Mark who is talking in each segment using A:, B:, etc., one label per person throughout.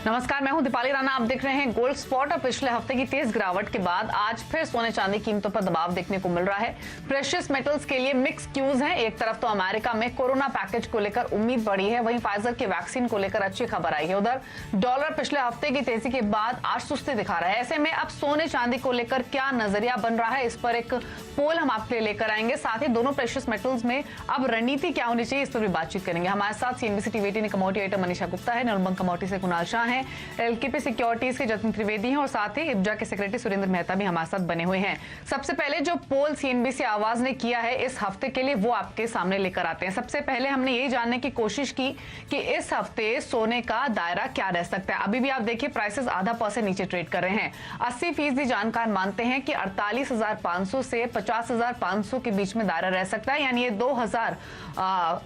A: नमस्कार, मैं हूं दीपाली राणा। आप देख रहे हैं गोल्ड स्पॉट। और पिछले हफ्ते की तेज गिरावट के बाद आज फिर सोने चांदी कीमतों पर दबाव देखने को मिल रहा है। प्रेशियस मेटल्स के लिए मिक्स क्यूज हैं। एक तरफ तो अमेरिका में कोरोना पैकेज को लेकर उम्मीद बढ़ी है, वहीं फाइजर के वैक्सीन को लेकर अच्छी खबर आई है। उधर डॉलर पिछले हफ्ते की तेजी के बाद आज सुस्ती दिखा रहा है। ऐसे में अब सोने चांदी को लेकर क्या नजरिया बन रहा है, इस पर एक पोल हम आपके लिए लेकर आएंगे। साथ ही दोनों प्रेशियस मेटल्स में अब रणनीति क्या होनी चाहिए, इस पर भी बातचीत करेंगे। हमारे साथ CNBC TV 18 commodity editor Manisha Gupta है, निर्मल कमोडिटी से कुणाल शाह है, एलकेपी सिक्योरिटीज के जतिन त्रिवेदी हैं और साथ ही इब्जा के सेक्रेटरी सुरेंद्र मेहता भी हमारे साथ बने हुए हैं। सबसे पहले जो पोल सीएनबीसी आवाज ने किया है इस हफ्ते के लिए, वो आपके सामने लेकर आते हैं। सबसे पहले हमने यही जानने की कोशिश की कि इस हफ्ते सोने का दायरा क्या रह सकता है। अभी भी आप देखिए प्राइसेस आधा % नीचे ट्रेड कर रहे हैं। 80% जानकार मानते हैं कि 48,500 से 50,500 के बीच में दायरा रह सकता है, यानी ये 2,000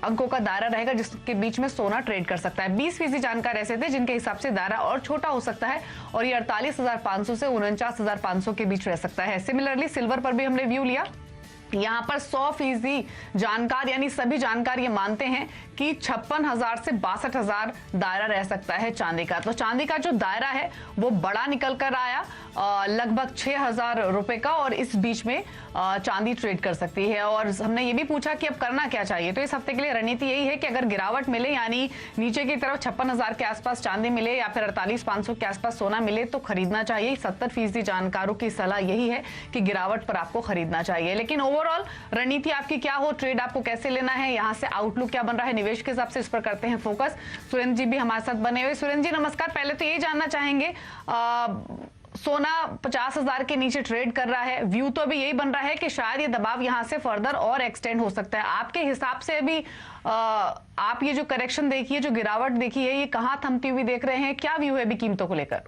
A: अंकों का दायरा रहेगा जिसके बीच में सोना ट्रेड कर सकता है। 20% जानकार ऐसे थे जिनके हिसाब से दायरा और छोटा हो सकता है और ये 48,500 से 49,500 के बीच रह सकता है। सिमिलरली सिल्वर पर भी हमने व्यू लिया। यहाँ पर 100% जानकार यानी सभी जानकार ये मानते हैं कि 56,000 से 62,000 दायरा रह सकता है चांदी का। तो चांदी का जो दायरा है वो बड़ा निकल कर आया, लगभग 6,000 रुपए का, और इस बीच में चांदी ट्रेड कर सकती है। और हमने ये भी पूछा कि अब करना क्या चाहिए, तो इस हफ्ते के लिए रणनीति यही है कि अगर गिरावट मिले यानी नीचे की तरफ 56,000 के आसपास चांदी मिले या फिर 48,500 के आसपास सोना मिले तो खरीदना चाहिए। 70% जानकारों की सलाह यही है कि गिरावट पर आपको खरीदना चाहिए। लेकिन ओवरऑल रणनीति आपकी क्या हो, ट्रेड आपको कैसे लेना है, यहाँ से आउटलुक क्या बन रहा है निवेश के हिसाब से, इस पर करते हैं फोकस। सुरेंद्र जी भी हमारे साथ बने हुए। सुरेंद्र जी नमस्कार। पहले तो ये जानना चाहेंगे, सोना 50,000 के नीचे ट्रेड कर रहा है, व्यू तो अभी यही बन रहा है कि शायद ये दबाव यहां से फर्दर और एक्सटेंड हो सकता है। आपके हिसाब से अभी आप ये जो करेक्शन देखिए, जो गिरावट देखी है, ये कहां थमती हुई देख रहे हैं, क्या व्यू है अभी कीमतों को लेकर?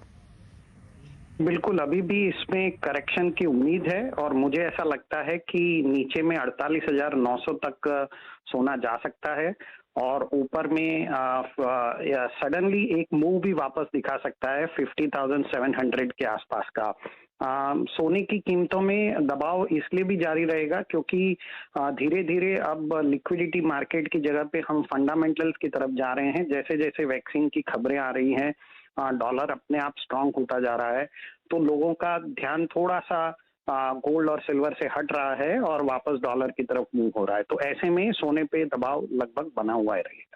B: बिल्कुल, अभी भी इसमें करेक्शन की उम्मीद है और मुझे ऐसा लगता है कि नीचे में 48,900 तक सोना जा सकता है और ऊपर में सडनली एक मूव भी वापस दिखा सकता है 50,700 के आसपास का। सोने की कीमतों में दबाव इसलिए भी जारी रहेगा क्योंकि धीरे धीरे अब लिक्विडिटी मार्केट की जगह पे हम फंडामेंटल्स की तरफ जा रहे हैं। जैसे जैसे वैक्सीन की खबरें आ रही हैं, डॉलर अपने आप स्ट्रांग होता जा रहा है, तो लोगों का ध्यान थोड़ा सा गोल्ड और सिल्वर से हट रहा है और वापस डॉलर की तरफ मूव हो रहा है। तो ऐसे में सोने पे दबाव लगभग बना हुआ रहेगा।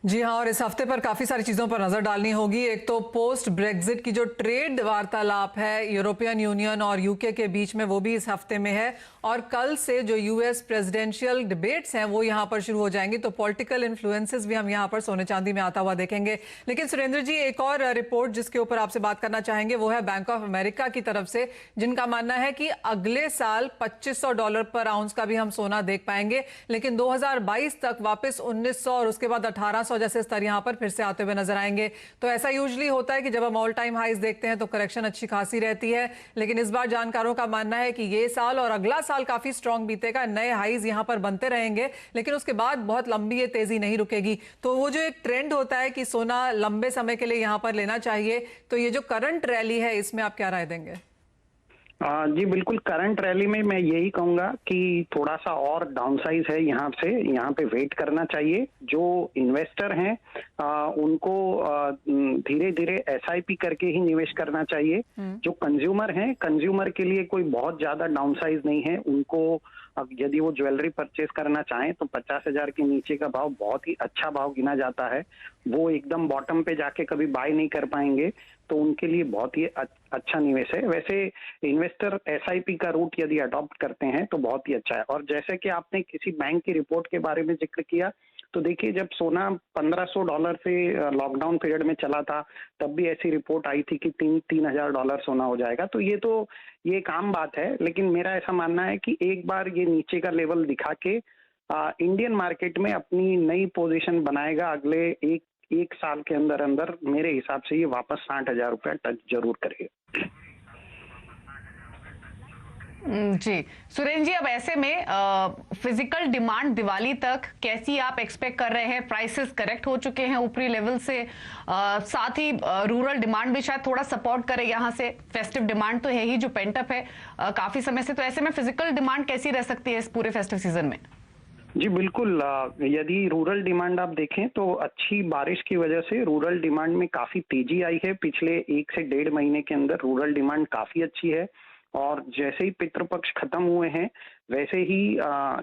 C: जी हाँ, और इस हफ्ते पर काफी सारी चीजों पर नजर डालनी होगी। एक तो पोस्ट ब्रेक्जिट की जो ट्रेड वार्तालाप है यूरोपियन यूनियन और यूके के बीच में, वो भी इस हफ्ते में है, और कल से जो यूएस प्रेसिडेंशियल डिबेट्स हैं वो यहाँ पर शुरू हो जाएंगी। तो पॉलिटिकल इन्फ्लुएंसेस भी हम यहाँ पर सोने चांदी में आता हुआ देखेंगे। लेकिन सुरेंद्र जी, एक और रिपोर्ट जिसके ऊपर आपसे बात करना चाहेंगे वो है बैंक ऑफ अमेरिका की तरफ से, जिनका मानना है कि अगले साल $2,500 पर आउंस का भी हम सोना देख पाएंगे, लेकिन 2022 तक वापस 1,900 और उसके बाद 1,800 जैसे स्तर यहां पर फिर से आते हुए नजर आएंगे। तो ऐसा यूजुअली होता है कि जब हम ऑल टाइम हाईज देखते हैं तो करेक्शन अच्छी खासी रहती है, लेकिन इस बार जानकारों का मानना है कि ये साल और अगला साल काफी स्ट्रांग बीतेगा, नए हाईज यहां पर बनते रहेंगे, लेकिन उसके बाद बहुत लंबी ये तेजी नहीं रुकेगी। तो वो जो एक ट्रेंड होता है कि सोना लंबे समय के लिए यहां पर लेना चाहिए, तो ये जो करंट रैली है इसमें आप क्या राय देंगे?
B: जी बिल्कुल, करंट रैली में मैं यही कहूंगा कि थोड़ा सा और डाउनसाइज है, यहाँ पे वेट करना चाहिए। जो इन्वेस्टर हैं उनको धीरे धीरे एसआईपी करके ही निवेश करना चाहिए। जो कंज्यूमर हैं, कंज्यूमर के लिए कोई बहुत ज्यादा डाउनसाइज नहीं है। उनको यदि वो ज्वेलरी परचेस करना चाहें तो 50,000 के नीचे का भाव बहुत ही अच्छा भाव गिना जाता है। वो एकदम बॉटम पे जाके कभी बाय नहीं कर पाएंगे, तो उनके लिए बहुत ही अच्छा निवेश है। वैसे इन्वेस्टर एसआईपी का रूट यदि अडॉप्ट करते हैं तो बहुत ही अच्छा है। और जैसे कि आपने किसी बैंक की रिपोर्ट के बारे में जिक्र किया, तो देखिए जब सोना $1,500 से लॉकडाउन पीरियड में चला था तब भी ऐसी रिपोर्ट आई थी कि $3,000 सोना हो जाएगा। तो ये एक आम बात है, लेकिन मेरा ऐसा मानना है कि एक बार ये नीचे का लेवल दिखा के इंडियन मार्केट में अपनी नई पोजीशन बनाएगा। अगले एक साल के अंदर अंदर मेरे हिसाब से ये वापस 60,000 रुपया टच जरूर करेगा।
A: जी सुरेंद्र जी, अब ऐसे में फिजिकल डिमांड दिवाली तक कैसी आप एक्सपेक्ट कर रहे हैं? प्राइसेस करेक्ट हो चुके हैं ऊपरी लेवल से, साथ ही रूरल डिमांड भी शायद थोड़ा सपोर्ट करे यहाँ से। फेस्टिव डिमांड तो है ही जो पेंटअप है काफी समय से, तो ऐसे में फिजिकल डिमांड कैसी रह सकती है इस पूरे फेस्टिव सीजन में?
B: जी बिल्कुल, यदि रूरल डिमांड आप देखें तो अच्छी बारिश की वजह से रूरल डिमांड में काफी तेजी आई है। पिछले 1 से 1.5 महीने के अंदर रूरल डिमांड काफी अच्छी है और जैसे ही पितृपक्ष खत्म हुए हैं वैसे ही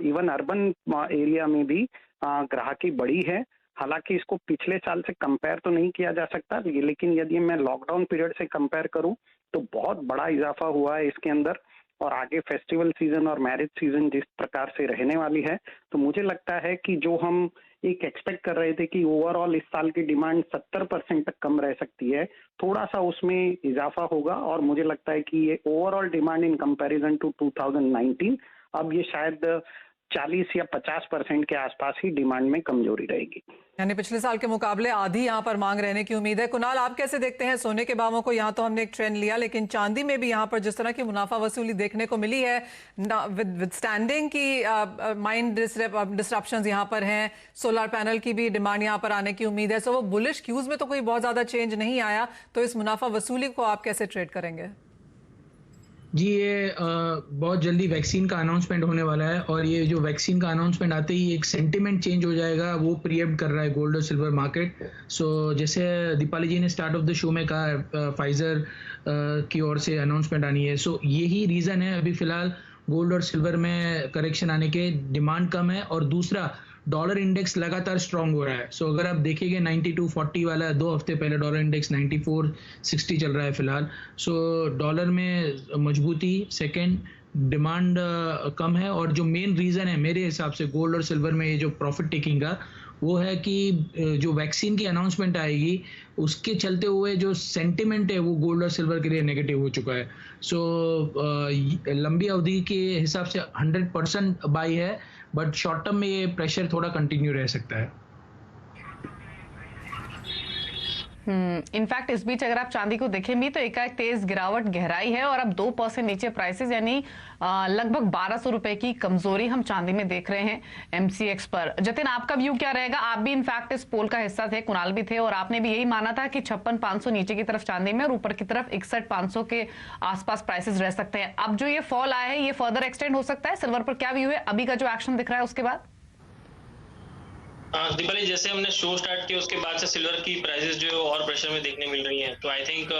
B: इवन अर्बन एरिया में भी ग्राहकी बढ़ी है। हालांकि इसको पिछले साल से कंपेयर तो नहीं किया जा सकता, लेकिन यदि मैं लॉकडाउन पीरियड से कंपेयर करूं तो बहुत बड़ा इजाफा हुआ है इसके अंदर। और आगे फेस्टिवल सीजन और मैरिज सीजन जिस प्रकार से रहने वाली है, तो मुझे लगता है कि जो हम एक एक्सपेक्ट कर रहे थे कि ओवरऑल इस साल की डिमांड 70% तक कम रह सकती है, थोड़ा सा उसमें इजाफा होगा और मुझे लगता है कि ये overall demand in comparison to 2019 अब ये शायद 40 या 50% के आसपास ही डिमांड में कमजोरी रहेगी।
C: यानी पिछले साल के मुकाबले आधी यहाँ पर मांग रहने की उम्मीद है। कुणाल, आप कैसे देखते हैं सोने के भावों को? यहाँ तो हमने एक ट्रेंड लिया, लेकिन चांदी में भी यहाँ पर जिस तरह की मुनाफा वसूली देखने को मिली है, विद स्टैंडिंग की माइंड डिस्ट्रप्शंस यहाँ पर हैं, सोलर पैनल की भी डिमांड यहाँ पर आने की उम्मीद है। सो वो बुलिश क्यूज में तो कोई बहुत ज्यादा चेंज नहीं आया, तो इस मुनाफा वसूली को आप कैसे ट्रेड करेंगे?
D: जी, ये बहुत जल्दी वैक्सीन का अनाउंसमेंट होने वाला है और ये जो वैक्सीन का अनाउंसमेंट आते ही एक सेंटिमेंट चेंज हो जाएगा, वो प्रीएम्प्ट कर रहा है गोल्ड और सिल्वर मार्केट। सो जैसे दीपाली जी ने स्टार्ट ऑफ द शो में कहा, फाइजर की ओर से अनाउंसमेंट आनी है। सो यही रीज़न है अभी फिलहाल गोल्ड और सिल्वर में करेक्शन आने के। डिमांड कम है और दूसरा डॉलर इंडेक्स लगातार स्ट्रांग हो रहा है। सो अगर आप देखेंगे 9240 वाला 2 हफ्ते पहले डॉलर इंडेक्स 9460 चल रहा है फिलहाल। सो डॉलर में मजबूती, सेकंड डिमांड कम है और जो मेन रीज़न है मेरे हिसाब से गोल्ड और सिल्वर में ये जो प्रॉफिट टेकिंग का, वो है कि जो वैक्सीन की अनाउंसमेंट आएगी उसके चलते हुए जो सेंटिमेंट है वो गोल्ड और सिल्वर के लिए नेगेटिव हो चुका है। सो लंबी अवधि के हिसाब से 100% बाई है, बट शॉर्ट टर्म में ये प्रेशर थोड़ा कंटिन्यू रह सकता है।
A: इनफैक्ट इस बीच अगर आप चांदी को देखें भी तो एकाएक तेज गिरावट गहराई है और अब 2% नीचे प्राइसेस, यानी लगभग 1200 रुपए की कमजोरी हम चांदी में देख रहे हैं एमसीएक्स पर। जतिन, आपका व्यू क्या रहेगा? आप भी इनफैक्ट इस पोल का हिस्सा थे, कुणाल भी थे, और आपने भी यही माना था कि 56,500 नीचे की तरफ चांदी में और ऊपर की तरफ 61,500 के आसपास प्राइसेस रह सकते हैं। अब जो ये फॉल आया है ये फर्दर एक्सटेंड हो सकता है। सिल्वर पर क्या व्यू है अभी का जो एक्शन दिख रहा है उसके बाद?
E: दीपाली, जैसे हमने शो स्टार्ट किया उसके बाद से सिल्वर की प्राइसेस जो है और प्रेशर में देखने मिल रही हैं, तो आई थिंक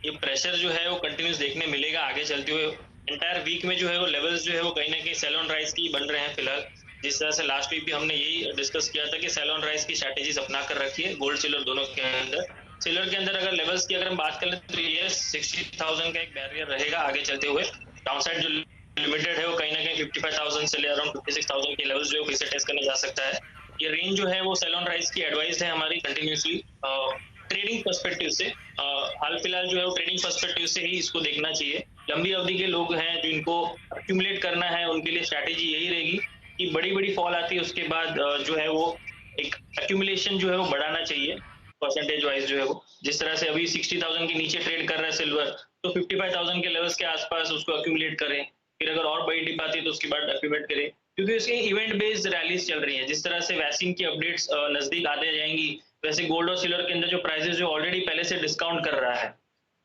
E: ये प्रेशर जो है वो कंटिन्यूस देखने मिलेगा आगे चलते हुए। एंटायर वीक में जो है वो लेवल्स जो है वो कहीं ना कहीं सेल ऑन राइज की बन रहे हैं फिलहाल। जिस तरह से लास्ट वीक भी हमने यही डिस्कस किया था कि सेल ऑन राइज की स्ट्रैटेजीज अपना कर रखी है गोल्ड सिल्वर दोनों के अंदर। सिल्वर के अंदर अगर लेवल्स की अगर हम बात करें तो ये 60,000 का एक बैरियर रहेगा आगे चलते हुए। डाउनसाइड जो लिमिटेड है वो कहीं ना कहीं 55,000 से ले अराउंड 56,000 के लेवल्स जो है फिर से टेस्ट करने जा सकता है। ये रेंज जो है वो सेल ऑन राइज की एडवाइस है हमारी कंटिन्यूसली ट्रेडिंग पर्सपेक्टिव से। हाल फिलहाल जो है वो ट्रेडिंग पर्सपेक्टिव से ही इसको देखना चाहिए। लंबी अवधि के लोग हैं जो इनको एक्यूमुलेट करना है, उनके लिए स्ट्रैटेजी यही रहेगी कि बड़ी बड़ी फॉल आती है उसके बाद जो है वो एक एक्यूमुलेशन जो है वो बढ़ाना चाहिए परसेंटेज वाइज जो है वो। जिस तरह से अभी 60,000 के नीचे ट्रेड कर रहा है सिल्वर, तो 55,000 के लेवल्स के आसपास उसको एक्यूमुलेट करें, फिर अगर और बड़ी डिप आती है तो उसके बाद एक्यूमुलेट करें, क्योंकि उसके इवेंट बेस्ड रैलीज चल रही है। जिस तरह से वैक्सीन की अपडेट्स नजदीक आते जाएंगी, वैसे गोल्ड और सिल्वर के अंदर जो प्राइसेस जो ऑलरेडी पहले से डिस्काउंट कर रहा है,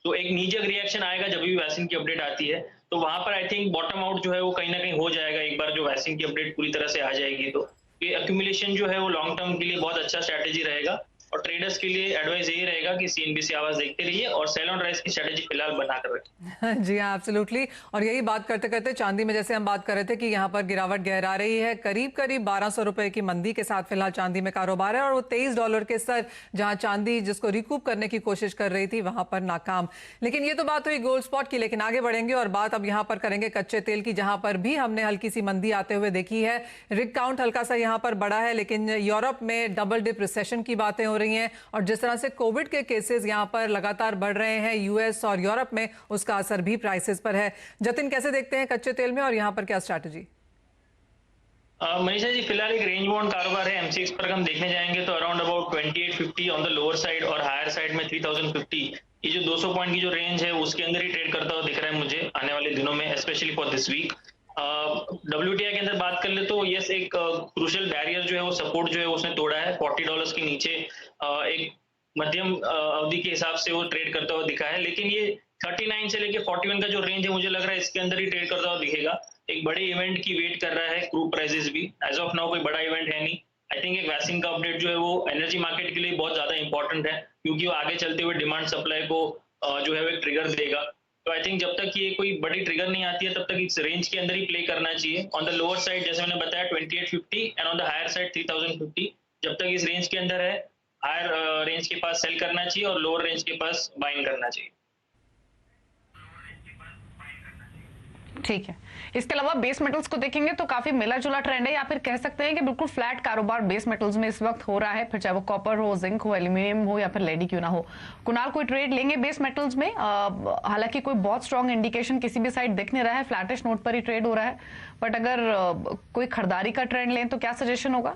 E: तो एक नीजक रिएक्शन आएगा जब भी वैक्सीन की अपडेट आती है। तो वहां पर आई थिंक बॉटम आउट जो है वो कहीं ना कहीं हो जाएगा एक बार जो वैक्सीन की अपडेट पूरी तरह से आ जाएगी। तो ये एक्यूमुलेशन जो है वो लॉन्ग टर्म के लिए बहुत अच्छा स्ट्रैटेजी रहेगा और ट्रेडर्स के लिए एडवाइस यही रहेगा कि सीएनबीसी आवाज देखते रहिए और सेल ऑन राइज की स्ट्रेटेजी फिलहाल बनाकर रखें।
C: जी हाँ, एब्सोल्युटली। और यही बात करते करते चांदी में जैसे हम बात कर रहे थे कि यहाँ पर गिरावट गहरा रही है, करीब करीब 1200 रुपए की मंदी के साथ फिलहाल चांदी में कारोबार है और वो $23 के स्तर जहां चांदी जिसको रिकूप करने की कोशिश कर रही थी वहां पर नाकाम। लेकिन ये तो बात हुई गोल्ड स्पॉट की, लेकिन आगे बढ़ेंगे और बात अब यहाँ पर करेंगे कच्चे तेल की, जहां पर भी हमने हल्की सी मंदी आते हुए देखी है। रिग काउंट हल्का सा यहाँ पर बढ़ा है, लेकिन यूरोप में डबल डिप रिसेशन की बातें हो रही हैं और जिस तरह से कोविड के केसेस यहां पर लगातार बढ़ रहे हैं यूएस और यूरोप में, उसका असर भी प्राइसेस पर है। जतिन, कैसे देखते हैं कच्चे तेल में और यहां पर क्या स्ट्रैटेजी?
E: मनीषा जी, फिलहाल एक रेंज बाउंड कारोबार है। एमसीएक्स पर हम देखने जाएंगे तो around about 2850 on the lower side और हायर साइड में 3050। ये जो 200 पॉइंट की जो रेंज है उसके अंदर ही ट्रेड करता हुआ दिख रहा है मुझे आने वाले दिनों में, specially for this week. WTI के अंदर बात कर ले तो यस, एक क्रूशियल बैरियर जो है वो सपोर्ट जो है उसने तोड़ा है $40 के नीचे। एक मध्यम अवधि के हिसाब से वो ट्रेड करता हुआ दिखा है, लेकिन ये 39 से लेके 41 का जो रेंज है मुझे लग रहा है इसके अंदर ही ट्रेड करता हुआ दिखेगा। एक बड़े इवेंट की वेट कर रहा है क्रूड प्राइसेस भी। एज ऑफ नाउ कोई बड़ा इवेंट है नहीं। आई थिंक एक वैक्सीन का अपडेट जो है वो एनर्जी मार्केट के लिए बहुत ज्यादा इंपॉर्टेंट है, क्योंकि वो आगे चलते हुए डिमांड सप्लाई को जो है वो एक ट्रिगर देगा। तो आई थिंक जब तक ये कोई बड़ी ट्रिगर नहीं आती है तब तक इस रेंज के अंदर ही प्ले करना चाहिए। ऑन द लोअर साइड जैसे मैंने बताया 2850 and on the higher side 3050। जब तक इस रेंज के अंदर है हायर रेंज के पास सेल करना चाहिए और लोअर रेंज के पास बाइंग करना चाहिए।
A: ठीक है, इसके अलावा बेस मेटल्स को देखेंगे तो काफी मिला जुला ट्रेंड है, या फिर कह सकते हैं कि बिल्कुल फ्लैट कारोबार बेस मेटल्स में इस वक्त हो रहा है, फिर चाहे वो कॉपर हो, जिंक हो, एल्यूमिनियम हो या फिर लेडी क्यों ना हो। कुणाल, कोई ट्रेड लेंगे बेस मेटल्स में? हालांकि कोई बहुत स्ट्रॉन्ग इंडिकेशन किसी भी साइड दिख नहीं रहा है, फ्लैटिश नोट पर ही ट्रेड हो रहा है, बट अगर कोई खरीदारी का ट्रेंड लें तो क्या सजेशन होगा?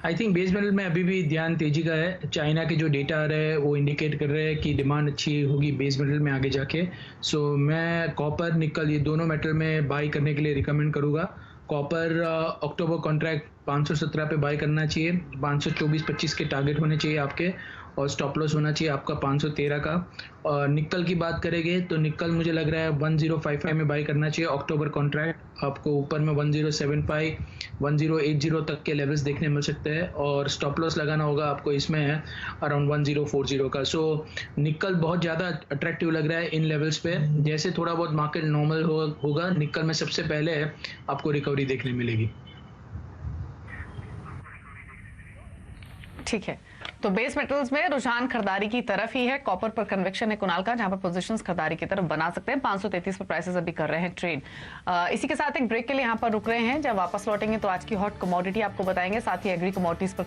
D: आई थिंक बेस मेटल में अभी भी ध्यान तेजी का है। चाइना के जो डेटा आ रहे हैं वो इंडिकेट कर रहे हैं कि डिमांड अच्छी होगी बेस मेटल में आगे जाके। सो मैं कॉपर, निकल ये दोनों मेटल में बाई करने के लिए रिकमेंड करूँगा। कॉपर अक्टूबर कॉन्ट्रैक्ट 517 पे बाई करना चाहिए, 524-25 के टारगेट होने चाहिए आपके, और स्टॉप लॉस होना चाहिए आपका 513 का। और निकल की बात करेंगे तो निकल मुझे लग रहा है 1055 में बाई करना चाहिए। अक्टूबर कॉन्ट्रैक्ट आपको ऊपर में 1075 1080 तक के लेवल्स देखने मिल सकते हैं, और स्टॉप लॉस लगाना होगा आपको इसमें अराउंड 1040 का। सो निकल बहुत ज़्यादा अट्रैक्टिव लग रहा है इन लेवल्स पे। जैसे थोड़ा बहुत मार्केट नॉर्मल होगा निकल में सबसे पहले आपको रिकवरी देखने मिलेगी।
A: ठीक है, तो बेस मेटल्स में रुझान खरीदारी की तरफ ही है। कॉपर पर कन्वेक्शन है कुणाल का, जहां पर पोजीशंस खरीदारी की तरफ बना सकते हैं। 533 पर प्राइसेस अभी कर रहे हैं ट्रेड। इसी के साथ एक ब्रेक के लिए यहां पर रुक रहे हैं। जब वापस लौटेंगे तो आज की हॉट कमोडिटी आपको बताएंगे, साथ ही एग्री कमोडिटीज पर